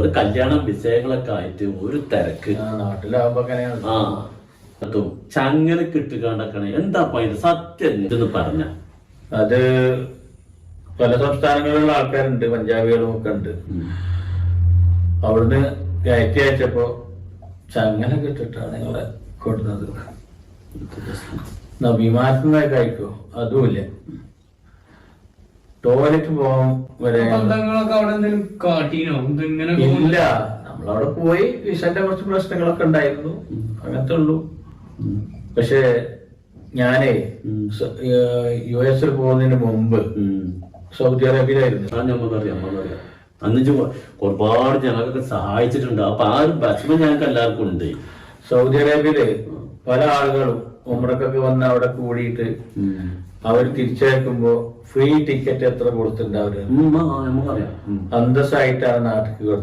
ഒരു കല്യാണം വിഷയങ്ങളൊക്കെ ആയിട്ട് ഒരു തിരക്ക്. നാട്ടിലാവുമ്പോ ആ അതും ചങ്ങനെ കിട്ടുകാണ്ടൊക്കെ എന്താ അതിന്റെ സത്യം ഇതെന്ന് പറഞ്ഞ അത് പല സംസ്ഥാനങ്ങളിലുള്ള ആൾക്കാരുണ്ട്, പഞ്ചാബികളും ഒക്കെ ഉണ്ട്. അവിടുന്ന് കയറ്റി അയച്ചപ്പോ ചങ്ങനെ കിട്ടിട്ടാണ് നിങ്ങളെ കൊടുക്കുന്നത്. വിമാനത്തിനായി കഴിക്കോ അതുമില്ല. ടോയ്ലറ്റ് പോകാൻ വരെ ഇല്ല. നമ്മളവിടെ പോയി വിസന്റെ കുറച്ച് പ്രശ്നങ്ങളൊക്കെ ഉണ്ടായിരുന്നു, അങ്ങനത്തെ ഉള്ളൂ. പക്ഷെ ഞാനേ US പോകുന്നതിന് മുമ്പ് സൗദി അറേബ്യയിലായിരുന്നു. അന്ന് ഒരുപാട് ഞങ്ങൾക്കൊക്കെ സഹായിച്ചിട്ടുണ്ട്. അപ്പൊ ആ ഒരു ഭക്ഷണം ഞങ്ങൾക്ക് എല്ലാവർക്കും ഉണ്ട്. സൗദി അറേബ്യയില് പല ആളുകളും ഉംറക്കൊക്കെ വന്ന് അവിടെ കൂടിയിട്ട് അവർ തിരിച്ചയക്കുമ്പോ ഫ്രീ ടിക്കറ്റ് എത്ര കൊടുത്തിട്ടുണ്ട് അവര്. അന്തസ്സായിട്ടാണ് നാട്ടിൽ കൊടുത്തത്.